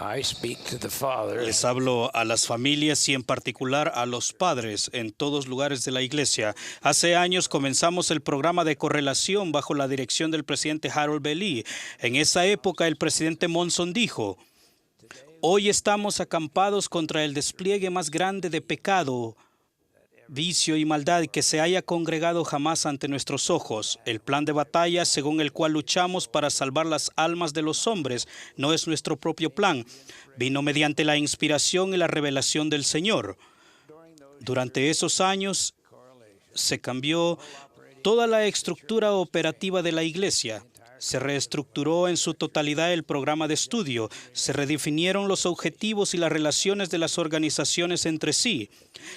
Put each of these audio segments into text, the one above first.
I speak to the Father. Les hablo a las familias y en particular a los padres en todos lugares de la iglesia. Hace años comenzamos el programa de correlación bajo la dirección del presidente Harold B. Lee. En esa época el presidente Monson dijo: hoy estamos acampados contra el despliegue más grande de pecado, vicio y maldad que se haya congregado jamás ante nuestros ojos. El plan de batalla según el cual luchamos para salvar las almas de los hombres no es nuestro propio plan. Vino mediante la inspiración y la revelación del Señor. Durante esos años se cambió toda la estructura operativa de la iglesia. Se reestructuró en su totalidad el programa de estudio. Se redefinieron los objetivos y las relaciones de las organizaciones entre sí.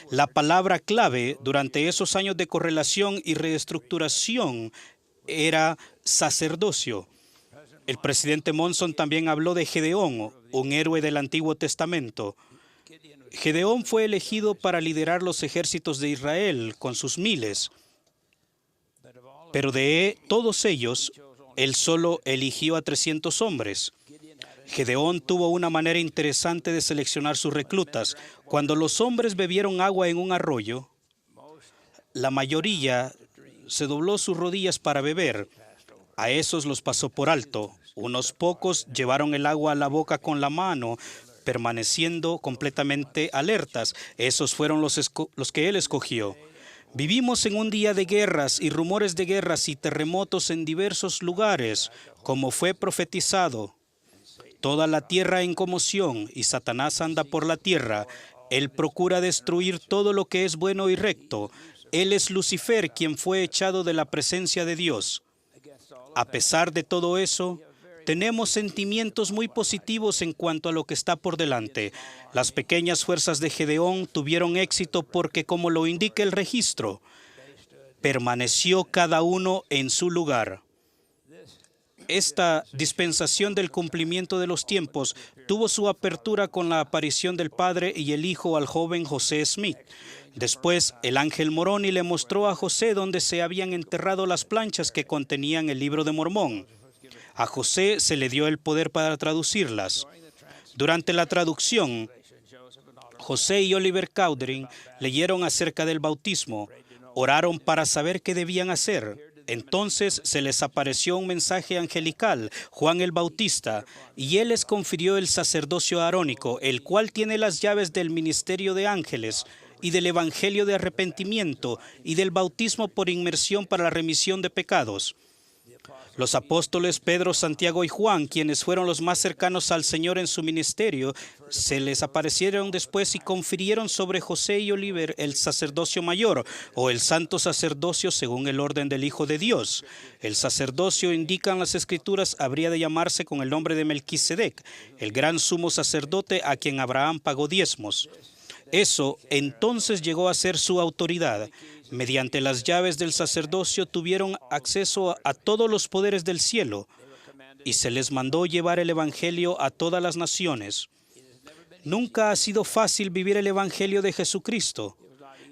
La palabra clave durante esos años de correlación y reestructuración era sacerdocio. El presidente Monson también habló de Gedeón, un héroe del Antiguo Testamento. Gedeón fue elegido para liderar los ejércitos de Israel con sus miles. Pero de todos ellos, él solo eligió a 300 hombres. Gedeón tuvo una manera interesante de seleccionar sus reclutas. Cuando los hombres bebieron agua en un arroyo, la mayoría se dobló sus rodillas para beber. A esos los pasó por alto. Unos pocos llevaron el agua a la boca con la mano, permaneciendo completamente alertas. Esos fueron los que él escogió. Vivimos en un día de guerras y rumores de guerras y terremotos en diversos lugares, como fue profetizado. Toda la tierra en conmoción y Satanás anda por la tierra. Él procura destruir todo lo que es bueno y recto. Él es Lucifer, quien fue echado de la presencia de Dios. A pesar de todo eso, tenemos sentimientos muy positivos en cuanto a lo que está por delante. Las pequeñas fuerzas de Gedeón tuvieron éxito porque, como lo indica el registro, permaneció cada uno en su lugar. Esta dispensación del cumplimiento de los tiempos tuvo su apertura con la aparición del Padre y el Hijo al joven José Smith. Después, el ángel Moroni le mostró a José dónde se habían enterrado las planchas que contenían el Libro de Mormón. A José se le dio el poder para traducirlas. Durante la traducción, José y Oliver Cowdery leyeron acerca del bautismo, oraron para saber qué debían hacer. Entonces se les apareció un mensaje angelical, Juan el Bautista, y él les confirió el sacerdocio arónico, el cual tiene las llaves del ministerio de ángeles y del evangelio de arrepentimiento y del bautismo por inmersión para la remisión de pecados. Los apóstoles Pedro, Santiago y Juan, quienes fueron los más cercanos al Señor en su ministerio, se les aparecieron después y confirieron sobre José y Oliver el sacerdocio mayor o el santo sacerdocio según el orden del Hijo de Dios. El sacerdocio, indican las Escrituras, habría de llamarse con el nombre de Melquisedec, el gran sumo sacerdote a quien Abraham pagó diezmos. Eso entonces llegó a ser su autoridad. Mediante las llaves del sacerdocio tuvieron acceso a todos los poderes del cielo y se les mandó llevar el evangelio a todas las naciones. Nunca ha sido fácil vivir el evangelio de Jesucristo.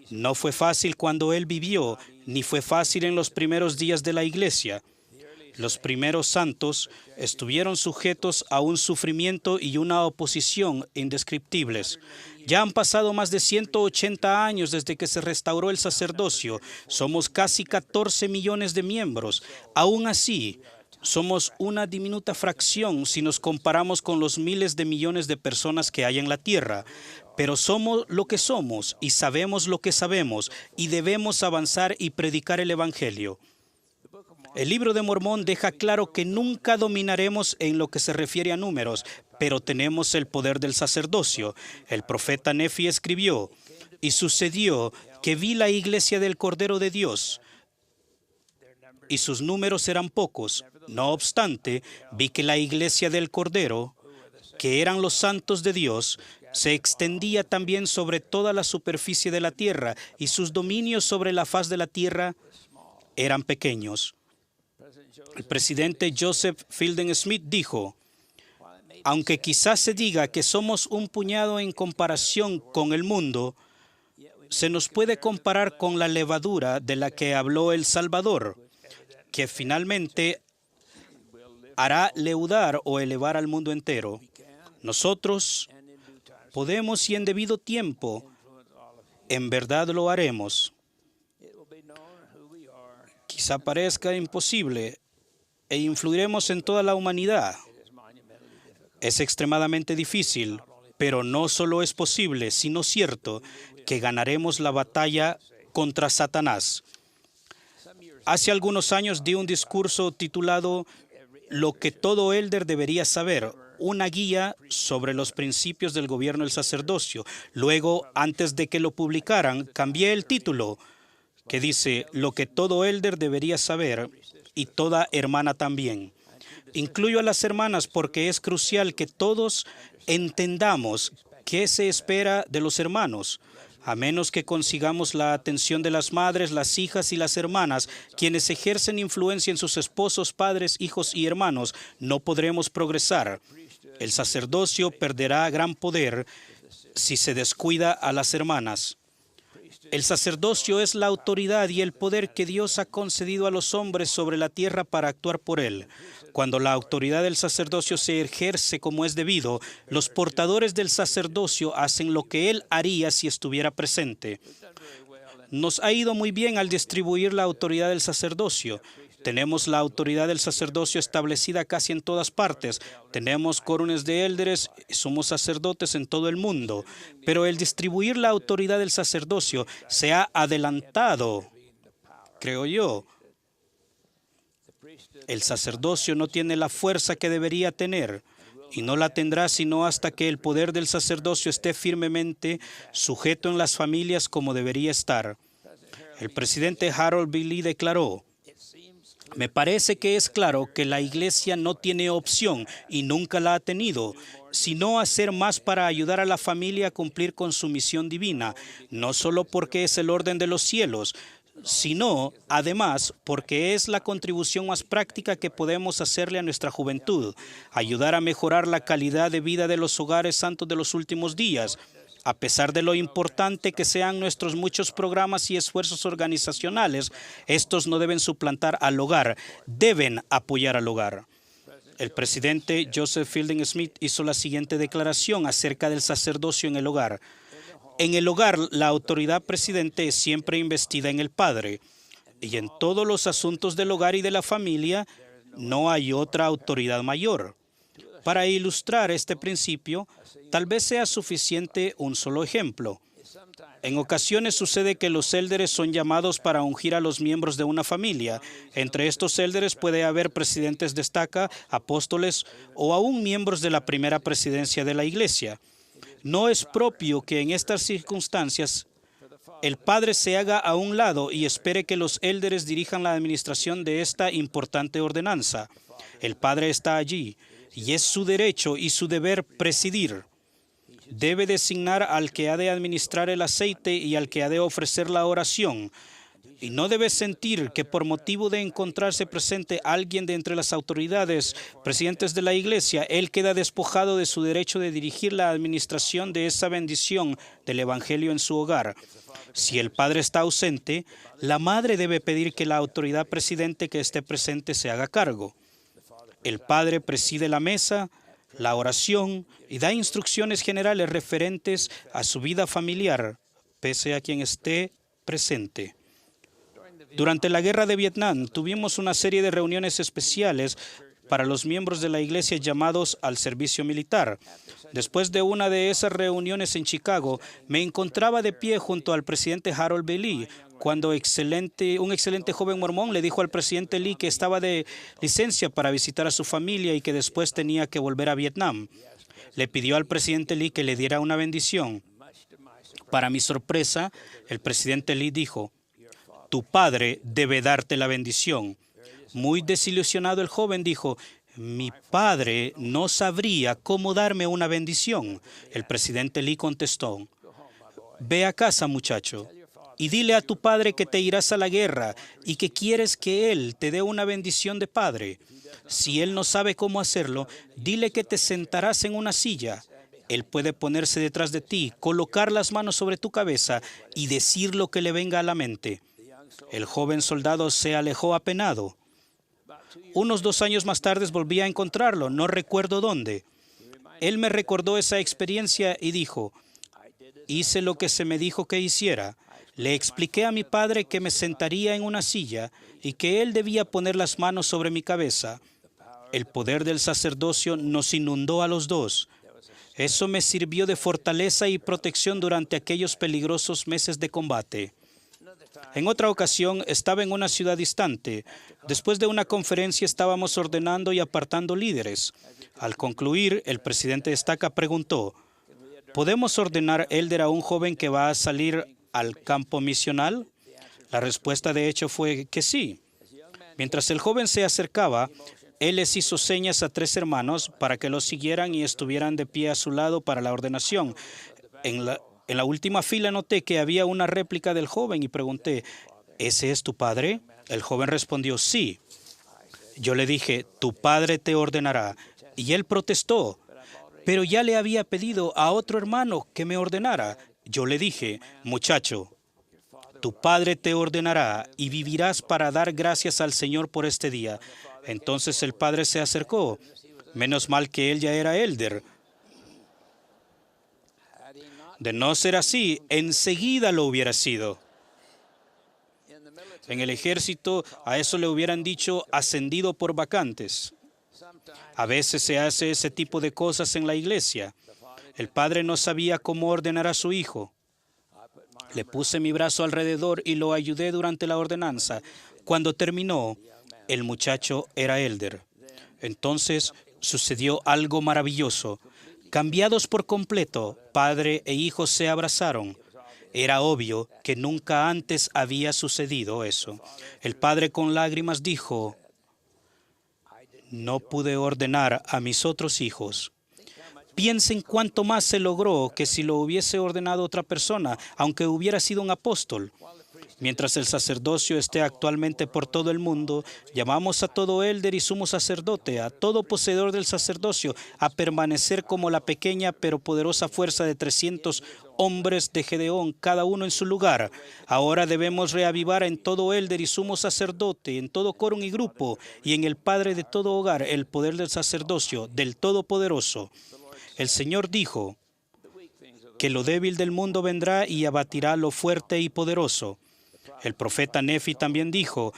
No fue fácil cuando Él vivió, ni fue fácil en los primeros días de la iglesia. Los primeros santos estuvieron sujetos a un sufrimiento y una oposición indescriptibles. Ya han pasado más de 180 años desde que se restauró el sacerdocio. Somos casi 14 millones de miembros. Aún así, somos una diminuta fracción si nos comparamos con los miles de millones de personas que hay en la tierra. Pero somos lo que somos y sabemos lo que sabemos y debemos avanzar y predicar el evangelio. El Libro de Mormón deja claro que nunca dominaremos en lo que se refiere a números, pero tenemos el poder del sacerdocio. El profeta Nefi escribió: y sucedió que vi la iglesia del Cordero de Dios, y sus números eran pocos. No obstante, vi que la iglesia del Cordero, que eran los santos de Dios, se extendía también sobre toda la superficie de la tierra, y sus dominios sobre la faz de la tierra eran pequeños. El presidente Joseph Fielding Smith dijo: aunque quizás se diga que somos un puñado en comparación con el mundo, se nos puede comparar con la levadura de la que habló el Salvador, que finalmente hará leudar o elevar al mundo entero. Nosotros podemos y en debido tiempo, en verdad lo haremos. Quizá parezca imposible e influiremos en toda la humanidad. Es extremadamente difícil, pero no solo es posible, sino cierto, que ganaremos la batalla contra Satanás. Hace algunos años di un discurso titulado Lo que todo elder debería saber, una guía sobre los principios del gobierno del sacerdocio. Luego, antes de que lo publicaran, cambié el título, que dice Lo que todo elder debería saber y toda hermana también. Incluyo a las hermanas porque es crucial que todos entendamos qué se espera de los hermanos. A menos que consigamos la atención de las madres, las hijas y las hermanas, quienes ejercen influencia en sus esposos, padres, hijos y hermanos, no podremos progresar. El sacerdocio perderá gran poder si se descuida a las hermanas. El sacerdocio es la autoridad y el poder que Dios ha concedido a los hombres sobre la tierra para actuar por él. Cuando la autoridad del sacerdocio se ejerce como es debido, los portadores del sacerdocio hacen lo que él haría si estuviera presente. Nos ha ido muy bien al distribuir la autoridad del sacerdocio. Tenemos la autoridad del sacerdocio establecida casi en todas partes. Tenemos córunes de élderes, somos sacerdotes en todo el mundo. Pero el distribuir la autoridad del sacerdocio se ha adelantado, creo yo. El sacerdocio no tiene la fuerza que debería tener y no la tendrá sino hasta que el poder del sacerdocio esté firmemente sujeto en las familias como debería estar. El presidente Harold B. Lee declaró: me parece que es claro que la Iglesia no tiene opción y nunca la ha tenido, sino hacer más para ayudar a la familia a cumplir con su misión divina, no solo porque es el orden de los cielos, sino, además, porque es la contribución más práctica que podemos hacerle a nuestra juventud, ayudar a mejorar la calidad de vida de los hogares santos de los últimos días. A pesar de lo importante que sean nuestros muchos programas y esfuerzos organizacionales, estos no deben suplantar al hogar, deben apoyar al hogar. El presidente Joseph Fielding Smith hizo la siguiente declaración acerca del sacerdocio en el hogar. En el hogar, la autoridad presidente es siempre investida en el padre, y en todos los asuntos del hogar y de la familia no hay otra autoridad mayor. Para ilustrar este principio, tal vez sea suficiente un solo ejemplo. En ocasiones sucede que los élderes son llamados para ungir a los miembros de una familia. Entre estos élderes puede haber presidentes de estaca, apóstoles o aún miembros de la primera presidencia de la iglesia. No es propio que en estas circunstancias el padre se haga a un lado y espere que los élderes dirijan la administración de esta importante ordenanza. El padre está allí y es su derecho y su deber presidir. Debe designar al que ha de administrar el aceite y al que ha de ofrecer la oración. Y no debe sentir que por motivo de encontrarse presente alguien de entre las autoridades, presidentes de la iglesia, él queda despojado de su derecho de dirigir la administración de esa bendición del evangelio en su hogar. Si el padre está ausente, la madre debe pedir que la autoridad presidente que esté presente se haga cargo. El padre preside la mesa, la oración y da instrucciones generales referentes a su vida familiar, pese a quien esté presente. Durante la guerra de Vietnam tuvimos una serie de reuniones especiales para los miembros de la iglesia llamados al servicio militar. Después de una de esas reuniones en Chicago, me encontraba de pie junto al presidente Harold B. Lee, cuando un excelente joven mormón le dijo al presidente Lee que estaba de licencia para visitar a su familia y que después tenía que volver a Vietnam. Le pidió al presidente Lee que le diera una bendición. Para mi sorpresa, el presidente Lee dijo: tu padre debe darte la bendición. Muy desilusionado el joven dijo: mi padre no sabría cómo darme una bendición. El presidente Lee contestó: ve a casa, muchacho, y dile a tu padre que te irás a la guerra y que quieres que él te dé una bendición de padre. Si él no sabe cómo hacerlo, dile que te sentarás en una silla. Él puede ponerse detrás de ti, colocar las manos sobre tu cabeza y decir lo que le venga a la mente. El joven soldado se alejó apenado. Unos 2 años más tarde volví a encontrarlo, no recuerdo dónde. Él me recordó esa experiencia y dijo, hice lo que se me dijo que hiciera. Le expliqué a mi padre que me sentaría en una silla y que él debía poner las manos sobre mi cabeza. El poder del sacerdocio nos inundó a los dos. Eso me sirvió de fortaleza y protección durante aquellos peligrosos meses de combate. En otra ocasión estaba en una ciudad distante. Después de una conferencia estábamos ordenando y apartando líderes. Al concluir, el presidente de estaca preguntó, ¿podemos ordenar élder a un joven que va a salir al campo misional? La respuesta de hecho fue que sí. Mientras el joven se acercaba, él les hizo señas a 3 hermanos para que lo siguieran y estuvieran de pie a su lado para la ordenación. En la última fila noté que había una réplica del joven y pregunté, ¿ese es tu padre? El joven respondió, sí. Yo le dije, tu padre te ordenará. Y él protestó, pero ya le había pedido a otro hermano que me ordenara. Yo le dije, muchacho, tu padre te ordenará y vivirás para dar gracias al Señor por este día. Entonces el padre se acercó. Menos mal que él ya era élder. De no ser así, enseguida lo hubiera sido. En el ejército, a eso le hubieran dicho ascendido por vacantes. A veces se hace ese tipo de cosas en la iglesia. El padre no sabía cómo ordenar a su hijo. Le puse mi brazo alrededor y lo ayudé durante la ordenanza. Cuando terminó, el muchacho era élder. Entonces sucedió algo maravilloso. Cambiados por completo, padre e hijo se abrazaron. Era obvio que nunca antes había sucedido eso. El padre con lágrimas dijo, no pude ordenar a mis otros hijos. Piensen cuánto más se logró que si lo hubiese ordenado otra persona, aunque hubiera sido un apóstol. Mientras el sacerdocio esté actualmente por todo el mundo, llamamos a todo élder y sumo sacerdote, a todo poseedor del sacerdocio, a permanecer como la pequeña pero poderosa fuerza de 300 hombres de Gedeón, cada uno en su lugar. Ahora debemos reavivar en todo élder y sumo sacerdote, en todo quórum y grupo, y en el Padre de todo hogar, el poder del sacerdocio, del Todopoderoso. El Señor dijo que lo débil del mundo vendrá y abatirá lo fuerte y poderoso. El profeta Nefi también dijo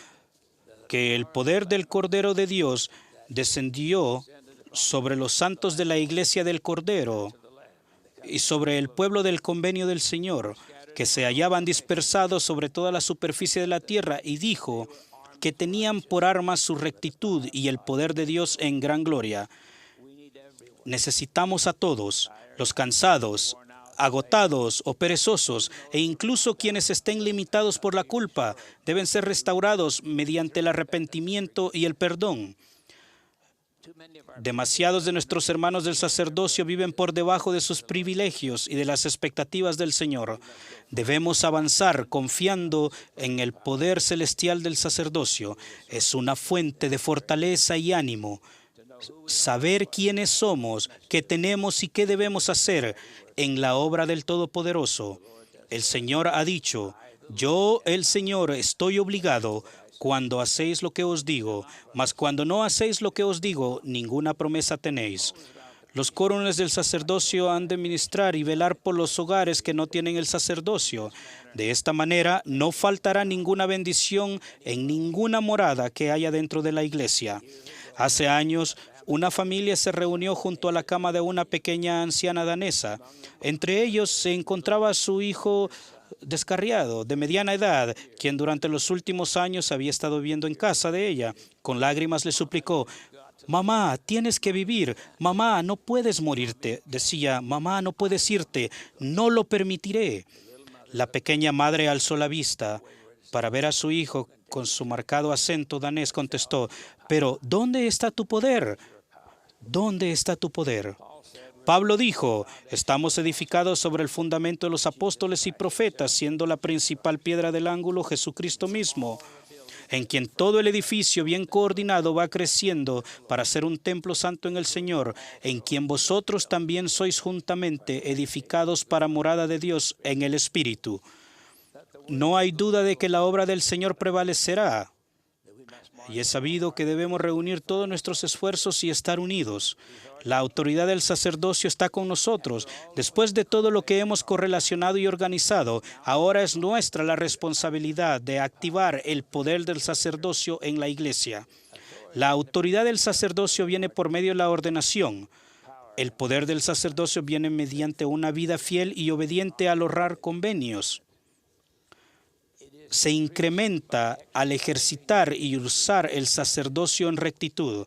que el poder del Cordero de Dios descendió sobre los santos de la iglesia del Cordero y sobre el pueblo del convenio del Señor, que se hallaban dispersados sobre toda la superficie de la tierra, y dijo que tenían por armas su rectitud y el poder de Dios en gran gloria. Necesitamos a todos, los cansados, agotados o perezosos, e incluso quienes estén limitados por la culpa, deben ser restaurados mediante el arrepentimiento y el perdón. Demasiados de nuestros hermanos del sacerdocio viven por debajo de sus privilegios y de las expectativas del Señor. Debemos avanzar confiando en el poder celestial del sacerdocio. Es una fuente de fortaleza y ánimo. Saber quiénes somos, qué tenemos y qué debemos hacer en la obra del Todopoderoso. El Señor ha dicho, yo, el Señor, estoy obligado cuando hacéis lo que os digo, mas cuando no hacéis lo que os digo, ninguna promesa tenéis. Los córumes del sacerdocio han de ministrar y velar por los hogares que no tienen el sacerdocio. De esta manera, no faltará ninguna bendición en ninguna morada que haya dentro de la iglesia. Hace años, una familia se reunió junto a la cama de una pequeña anciana danesa. Entre ellos se encontraba su hijo descarriado, de mediana edad, quien durante los últimos años había estado viviendo en casa de ella. Con lágrimas le suplicó, «Mamá, tienes que vivir. Mamá, no puedes morirte». Decía, «Mamá, no puedes irte. No lo permitiré». La pequeña madre alzó la vista para ver a su hijo. Con su marcado acento danés contestó, «Pero, ¿dónde está tu poder? ¿Dónde está tu poder?». Pablo dijo, estamos edificados sobre el fundamento de los apóstoles y profetas, siendo la principal piedra del ángulo Jesucristo mismo, en quien todo el edificio bien coordinado va creciendo para ser un templo santo en el Señor, en quien vosotros también sois juntamente edificados para morada de Dios en el Espíritu. No hay duda de que la obra del Señor prevalecerá. Y es sabido que debemos reunir todos nuestros esfuerzos y estar unidos. La autoridad del sacerdocio está con nosotros. Después de todo lo que hemos correlacionado y organizado, ahora es nuestra la responsabilidad de activar el poder del sacerdocio en la iglesia. La autoridad del sacerdocio viene por medio de la ordenación. El poder del sacerdocio viene mediante una vida fiel y obediente al honrar convenios. Se incrementa al ejercitar y usar el sacerdocio en rectitud.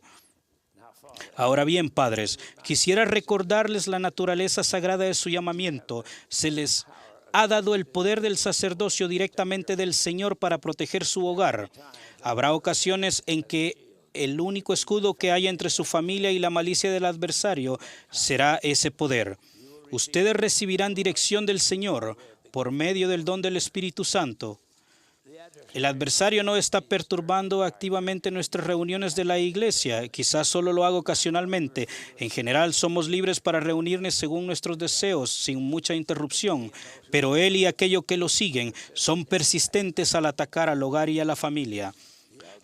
Ahora bien, padres, quisiera recordarles la naturaleza sagrada de su llamamiento. Se les ha dado el poder del sacerdocio directamente del Señor para proteger su hogar. Habrá ocasiones en que el único escudo que haya entre su familia y la malicia del adversario será ese poder. Ustedes recibirán dirección del Señor por medio del don del Espíritu Santo. El adversario no está perturbando activamente nuestras reuniones de la iglesia. Quizás solo lo haga ocasionalmente. En general, somos libres para reunirnos según nuestros deseos, sin mucha interrupción. Pero él y aquellos que lo siguen son persistentes al atacar al hogar y a la familia.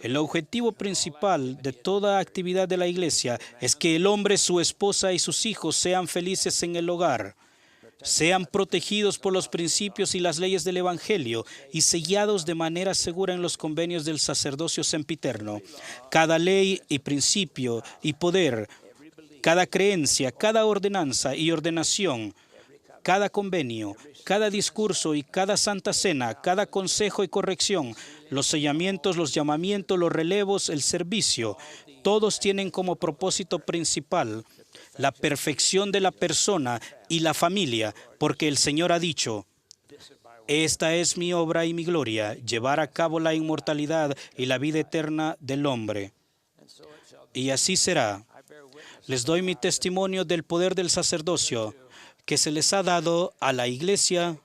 El objetivo principal de toda actividad de la iglesia es que el hombre, su esposa y sus hijos sean felices en el hogar. Sean protegidos por los principios y las leyes del Evangelio y sellados de manera segura en los convenios del sacerdocio sempiterno. Cada ley y principio y poder, cada creencia, cada ordenanza y ordenación, cada convenio, cada discurso y cada santa cena, cada consejo y corrección, los sellamientos, los llamamientos, los relevos, el servicio, todos tienen como propósito principal la perfección de la persona y la familia, porque el Señor ha dicho: esta es mi obra y mi gloria, llevar a cabo la inmortalidad y la vida eterna del hombre. Y así será. Les doy mi testimonio del poder del sacerdocio que se les ha dado a la iglesia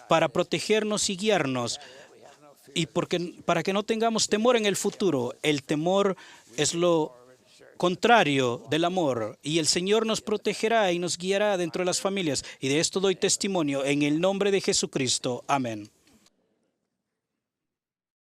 para protegernos y guiarnos, y para que no tengamos temor en el futuro. El temor es lo contrario del amor, y el Señor nos protegerá y nos guiará dentro de las familias. Y de esto doy testimonio en el nombre de Jesucristo. Amén.